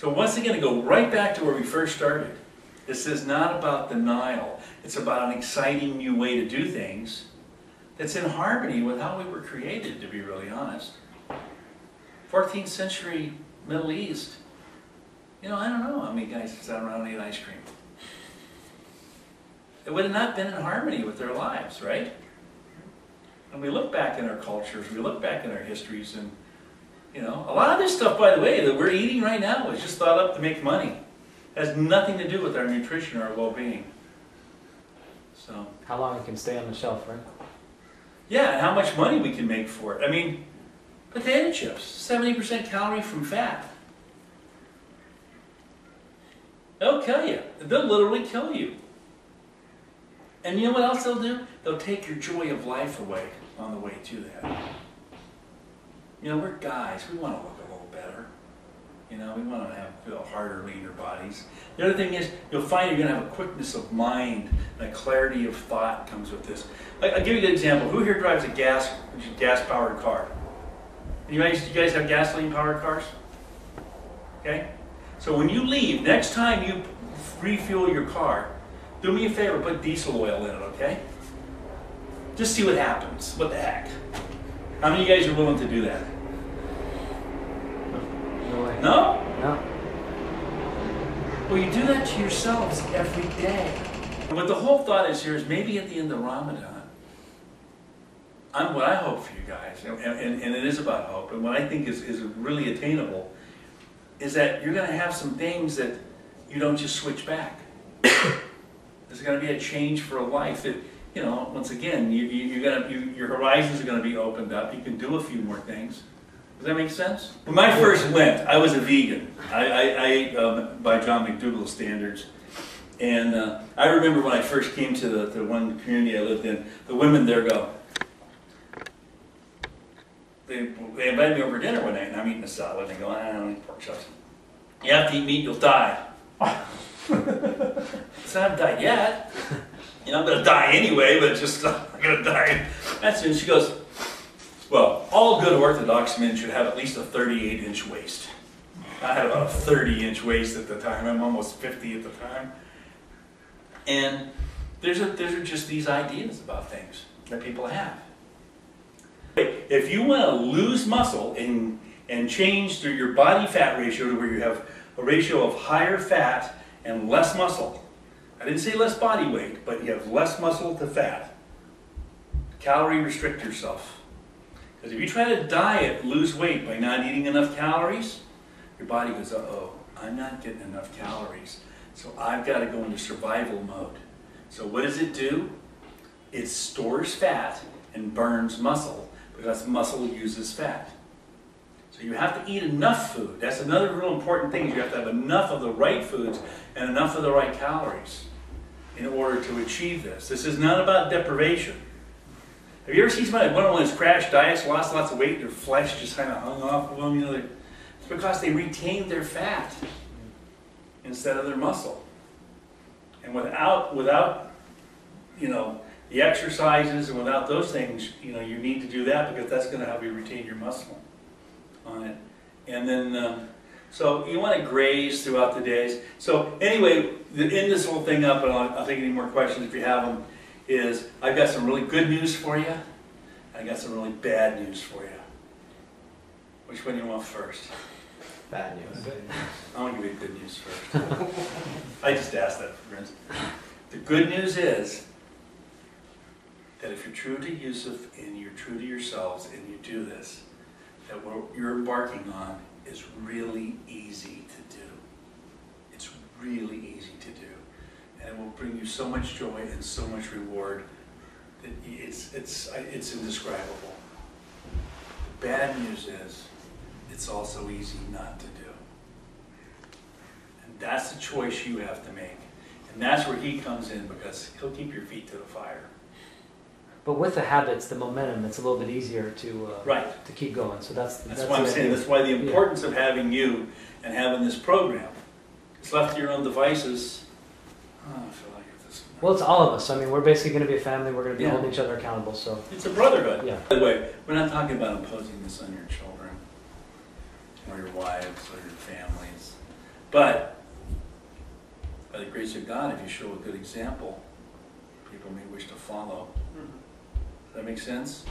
So once again, to go right back to where we first started, this is not about denial. It's about an exciting new way to do things that's in harmony with how we were created, to be really honest. 14th century Middle East. You know, I don't know how many guys sat around and ate ice cream. It would have not been in harmony with their lives, right? And we look back in our cultures, we look back in our histories, and you know, a lot of this stuff, by the way, that we're eating right now is just thought up to make money. It has nothing to do with our nutrition or our well-being. So, how long it can stay on the shelf, right? Yeah, and how much money we can make for it. I mean, potato chips, 70% calorie from fat. They'll kill you. They'll literally kill you. And you know what else they'll do? They'll take your joy of life away on the way to that. You know, we're guys. We want to look a little better. You know, we want to feel harder, leaner bodies. The other thing is, you'll find you're going to have a quickness of mind and a clarity of thought comes with this. I'll give you a good example. Who here drives a gas-powered car? You guys have gasoline-powered cars? Okay? So when you leave, next time you refuel your car, do me a favor, put diesel oil in it, okay? Just see what happens. What the heck? How many of you guys are willing to do that? No way. No? No. Well, you do that to yourselves every day. And what the whole thought is here is maybe at the end of Ramadan, what I hope for you guys, and it is about hope, and what I think is really attainable, is that you're going to have some things that you don't just switch back. There's going to be a change for a life that, you know, once again, your horizons are going to be opened up. You can do a few more things. Does that make sense? When I first went, I was a vegan. I ate by John McDougall's standards. And I remember when I first came to the one community I lived in, the women there go, they invited me over for dinner one night, and I'm eating a salad, and they go, I don't eat pork chops. You have to eat meat, you'll die. So I haven't died yet. You know, I'm going to die anyway, but just, I'm going to die. That's it. She goes, well, all good Orthodox men should have at least a 38-inch waist. I had about a 30-inch waist at the time. I'm almost 50 at the time. And there's just these ideas about things that people have. If you want to lose muscle and change through your body fat ratio to where you have a ratio of higher fat and less muscle, I didn't say less body weight, but you have less muscle to fat, calorie restrict yourself. Because if you try to diet, lose weight by not eating enough calories, your body goes, uh-oh, I'm not getting enough calories. So I've got to go into survival mode. So what does it do? It stores fat and burns muscle, because muscle uses fat. So you have to eat enough food. That's another real important thing, is you have to have enough of the right foods and enough of the right calories in order to achieve this. This is not about deprivation. Have you ever seen somebody that went on one of those crash diets, lost lots of weight, their flesh just kind of hung off of them? You know, it's because they retained their fat instead of their muscle. And without you know, the exercises and without those things, you know, you need to do that, because that's going to help you retain your muscle on it. And then, so you want to graze throughout the days. So anyway, to end this whole thing up, and I'll take any more questions if you have them, is I've got some really good news for you, and I got some really bad news for you. Which one do you want first? Bad news. I want to give you good news first. I just asked that for friends. The good news is that if you're true to Yusuf and you're true to yourselves and you do this, that what you're embarking on is really easy to do. It's really easy to do. And it will bring you so much joy and so much reward that it's indescribable. The bad news is it's also easy not to do. And that's the choice you have to make. And that's where he comes in, because he'll keep your feet to the fire. But with the habits, the momentum, it's a little bit easier to right. to keep going. So that's why I'm saying. That's why the importance of having you and having this program. It's left to your own devices. Oh, I feel like it's well, it's all of us. I mean, we're basically going to be a family. We're going to be holding each other accountable. So it's a brotherhood. Yeah. By the way, we're not talking about imposing this on your children or your wives or your families. But by the grace of God, if you show a good example, people may wish to follow. Does that make sense?